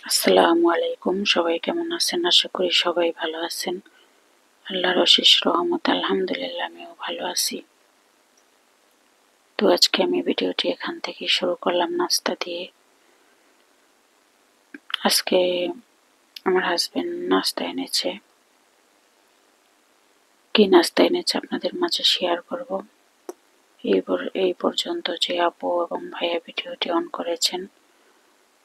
আসসালামু আলাইকুম। সবাই কেমন আছেন? আশা করি সবাই ভালো আছেন। আল্লাহর অশেষ রহমত, আলহামদুলিল্লাহ আমিও ভালো আছি। তো আজকে আমি ভিডিওটি এখান থেকে শুরু করলাম নাস্তা দিয়ে। আজকে আমার হাজবেন্ড নাস্তা এনেছে। কি নাস্তা এনেছে আপনাদের মাঝে শেয়ার করব। এই পর্যন্ত যে আপু এবং ভাইয়া ভিডিওটি অন করেছেন,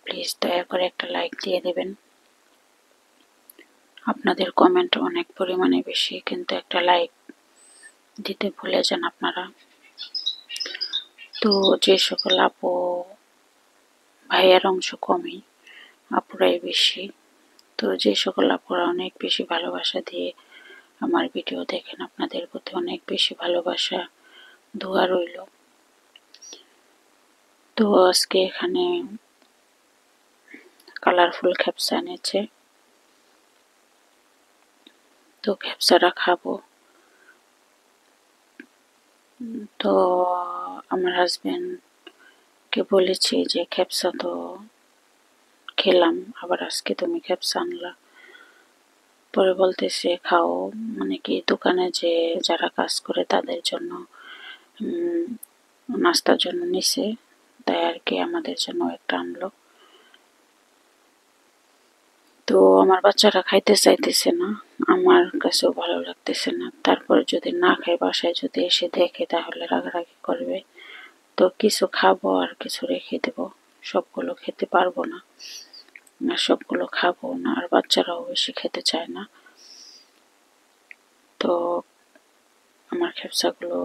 প্লিজ দয়া করে একটা লাইক দিয়ে দেবেন। আপনাদের কমেন্ট অনেক পরিমাণে বেশি, কিন্তু একটা লাইক দিতে ভুলে যান আপনারা। তো যে সকল আপু ভাইয়ার অংশ কমই, আপুরাই বেশি। তো যে সকল আপুরা অনেক বেশি ভালোবাসা দিয়ে আমার ভিডিও দেখেন, আপনাদের প্রতি অনেক বেশি ভালোবাসা, দোয়া রইল। তো আজকে এখানে কালারফুল খেপসা এনেছে, তো খেপসাটা খাবো। তো আমার হাজবেন্ডকে বলেছি যে খেপসা তো খেলাম, আবার আজকে তুমি খেপসা আনলা। পরে বলতেছে খাও, মানে কি দোকানে যে যারা কাজ করে তাদের জন্য নাস্তার জন্য নিছে, তাই আর কি আমাদের জন্য একটা আনলো। তো আমার বাচ্চারা খাইতে চাইতেছে না, আমার কাছেও ভালো লাগতেছে না। তারপরে যদি না খাই, বাসায় যদি এসে দেখে তাহলে রাগারাগি করবে। তো কিছু খাবো আর কিছু রেখে দেব, সবগুলো খেতে পারবো না আর সবগুলো খাবো না, আর বাচ্চারাও বেশি খেতে চায় না। তো আমার খেপসাগুলো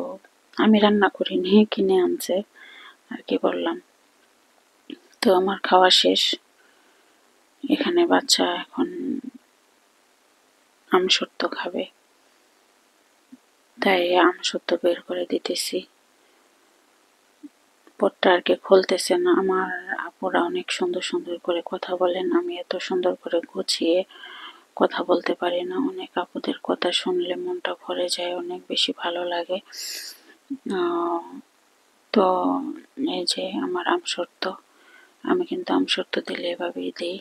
আমি রান্না করিনি, কিনে আনছে আর কি বললাম। তো আমার খাওয়া শেষ। এখানে বাচ্চা এখন আমসত্ত্ব খাবে, তাই আমসত্ত্ব বের করে দিতেছি। পটটা আর কি খুলতেছে না। আমার আপুরা অনেক সুন্দর সুন্দর করে কথা বলেন, আমি এত সুন্দর করে গুছিয়ে কথা বলতে পারি না। অনেক আপুদের কথা শুনলে মনটা ভরে যায়, অনেক বেশি ভালো লাগে। তো এই যে আমার আমসত্ত্ব, আমি কিন্তু আমসত্ত্ব দিলে এভাবেই দিই,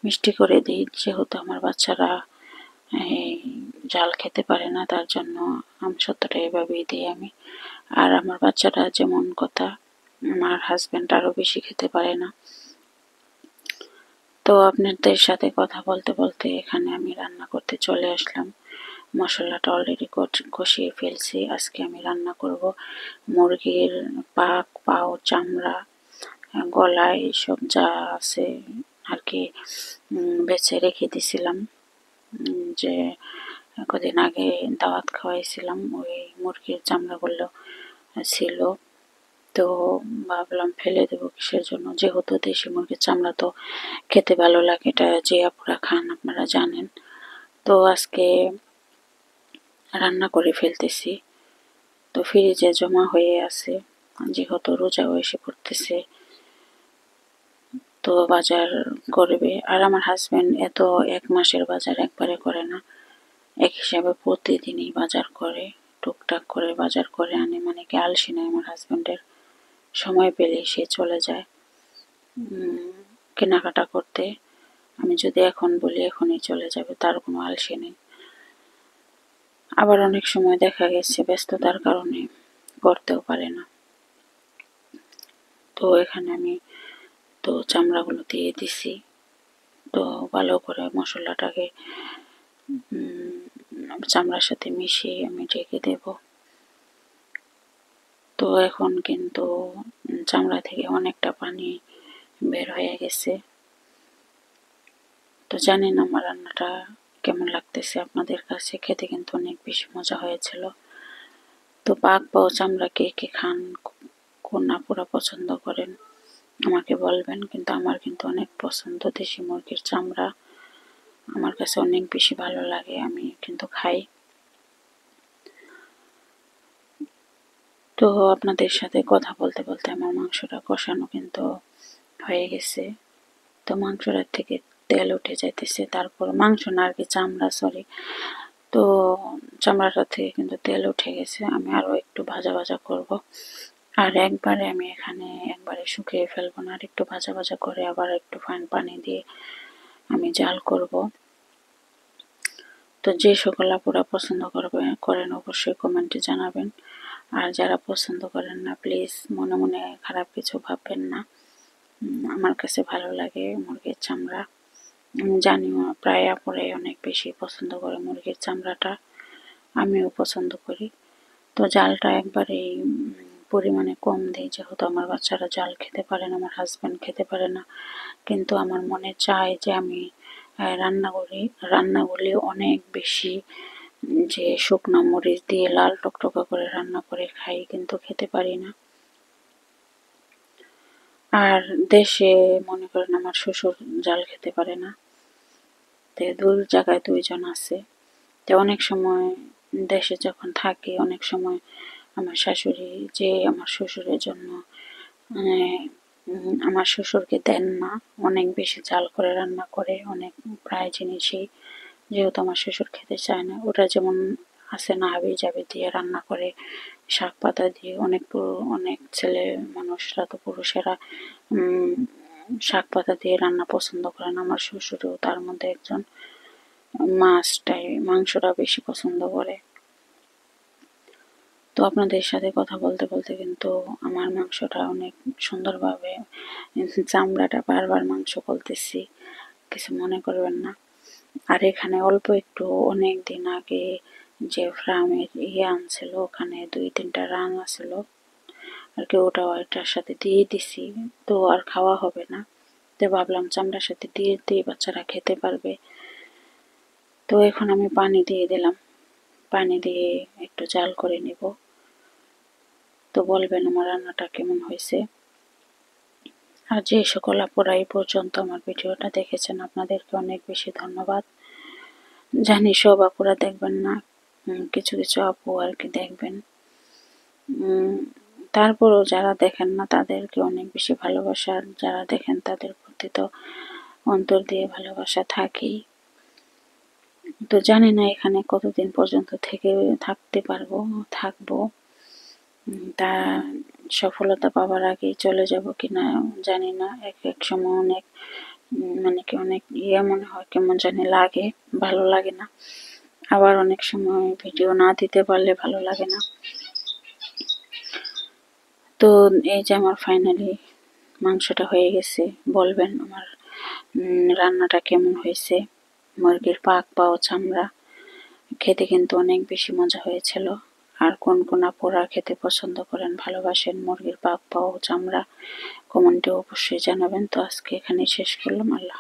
মিষ্টি করে দিই, যেহেতু আমার বাচ্চারা এই ঝাল খেতে পারে না, তার জন্য আমসত্ত্বটা এভাবেই দিই আমি। আর আমার বাচ্চারা যেমন কথা, আমার হাজবেন্ড আরো বেশি খেতে পারে না। তো আপনাদের সাথে কথা বলতে বলতে এখানে আমি রান্না করতে চলে আসলাম। মশলাটা অলরেডি কষিয়ে ফেলছি। আজকে আমি রান্না করব মুরগির পাও, চামড়া, গলায় সব যা আছে আর কি বেছে রেখে দিছিলাম। যে কদিন আগে দাওয়াত খাওয়াইছিলাম, ওই মুরগির চামড়াগুলো ছিল। তো ভাবলাম ফেলে দেবো কিসের জন্য, যেহেতু দেশি মুরগির চামড়া তো খেতে ভালো লাগে, এটা যে আপুরা খান আপনারা জানেন। তো আজকে রান্না করে ফেলতেছি। তো ফ্রিজে জমা হয়ে আছে, যেহেতু রোজাও এসে পড়তেছে, তো বাজার করবে। আর আমার হাজবেন্ড এত এক মাসের বাজার একবারে করে না, এক হিসাবে প্রতিদিনই বাজার করে, টুকটাক করে বাজার করে আনে। মানে কি আলসি নয় আমার হাজবেন্ডের, সময় পেলেই সে চলে যায় কেনাকাটা করতে। আমি যদি এখন বলি এখনই চলে যাবে, তার কোনো আলসি নেই। আবার অনেক সময় দেখা গেছে ব্যস্ততার কারণে করতেও পারে না। তো এখানে আমি তো চামড়াগুলো দিয়ে দিছি। তো ভালো করে মশলাটাকে চামড়ার সাথে মিশিয়ে আমি ঢেকে দেব। তো এখন কিন্তু চামড়া থেকে অনেকটা পানি বের হয়ে গেছে। তো জানি না আমার রান্নাটা কেমন লাগতেছে আপনাদের কাছে, খেতে কিন্তু অনেক বেশি মজা হয়েছিল। তো পাও চামড়া কে কে খান, কোন আপুরা পছন্দ করেন আমাকে বলবেন। কিন্তু আমার কিন্তু অনেক পছন্দ দেশি মুরগির চামড়া, আমার কাছে অনেক বেশি ভালো লাগে, আমি কিন্তু খাই। তো আপনাদের সাথে কথা বলতে বলতে আমার মাংসটা কষানো কিন্তু হয়ে গেছে। তো মাংসটার থেকে তেল উঠে যাইতেছে, তারপর মাংস না আর কি চামড়া, সরি। তো চামড়াটা থেকে কিন্তু তেল উঠে গেছে, আমি আরো একটু ভাজা ভাজা করব। আর একবারে শুকিয়ে ফেলবো না, আর একটু ভাজা ভাজা করে আবার একটু পানি দিয়ে আমি জাল করব। তো যে সকল আপুরা পছন্দ করেন অবশ্যই কমেন্টে জানাবেন। আর যারা পছন্দ করেন না প্লিজ মনে মনে খারাপ কিছু ভাববেন না। আমার কাছে ভালো লাগে মুরগির চামড়া। জানিও প্রায় আপুরাই অনেক বেশি পছন্দ করে মুরগির চামড়াটা, আমিও পছন্দ করি। তো জালটা একবারেই পরিমাণে কম দিই, যেহেতু আমার বাচ্চারা জাল খেতে পারে না, আমার হাজব্যান্ড খেতে পারে না। কিন্তু আমার মনে চায় যে আমি রান্নাগুলি অনেক বেশি যে শুকনো মরিচ দিয়ে লাল টকটকা করে রান্না করে খাই, কিন্তু খেতে পারি না। আর দেশে মনে করেন আমার শ্বশুর জাল খেতে পারে না, তো দুই জায়গায় দুইজন আছে। তো অনেক সময় দেশে যখন থাকি অনেক সময় আমার শাশুড়ি যে আমার শ্বশুরের জন্য আমার শ্বশুরকে দেন না, অনেক বেশি জাল করে রান্না করে অনেক প্রায় জিনিসই, যেহেতু আমার শ্বশুর খেতে চায় না। ওটা যেমন আছে না হাবি জাবি দিয়ে রান্না করে, শাক পাতা দিয়ে, অনেক ছেলে মানুষরা তো পুরুষেরা শাক পাতা দিয়ে রান্না পছন্দ করে না, আমার শ্বশুরও তার মধ্যে একজন। মাংসটা বেশি পছন্দ করে। তো আপনাদের সাথে কথা বলতে বলতে কিন্তু আমার মাংসটা অনেক সুন্দরভাবে, চামড়াটা বারবার মাংস বলতেছি, কিছু মনে করবেন না। আর এখানে অল্প একটু অনেক দিন আগে যে ফার্মের আনছিল, ওখানে 2-3টা রান আছিল আর কি, ওটাও এটার সাথে দিয়ে দিছি। তো আর খাওয়া হবে না, তো ভাবলাম চামড়ার সাথে দিয়ে দিয়ে বাচ্চারা খেতে পারবে। তো এখন আমি পানি দিয়ে দিলাম, পানি দিয়ে একটু জাল করে নিব। তো বলবেন আমার রান্নাটা কেমন হয়েছে। আর যে সকল আপুরা এই পর্যন্ত আমার ভিডিওটা দেখেছেন আপনাদেরকে অনেক বেশি ধন্যবাদ। জানি সব আপুরা দেখবেন না, কিছু কিছু আপু আর কি দেখবেন। তারপরও যারা দেখেন না তাদেরকে অনেক বেশি ভালোবাসা, আর যারা দেখেন তাদের প্রতি তো অন্তর দিয়ে ভালোবাসা থাকেই। তো জানি না এখানে কতদিন পর্যন্ত থাকতে থাকবো, তা সফলতা পাবার আগেই চলে যাব কিনা জানি না। এক সময় অনেক অনেক মনে হয়, কেমন জানি লাগে, ভালো লাগে না। আবার অনেক সময় ভিডিও না দিতে পারলে ভালো লাগে না। তো এই যে আমার ফাইনালি মাংসটা হয়ে গেছে। বলবেন আমার রান্নাটা কেমন হয়েছে। মুরগির পাও চামড়া খেতে কিন্তু অনেক বেশি মজা হয়েছিল। আর কোন কোন আপুরা খেতে পছন্দ করেন, ভালোবাসেন মুরগির পাও চামড়া, কমেন্টে অবশ্যই জানাবেন। তো আজকে এখানেই শেষ করলাম। আল্লাহ।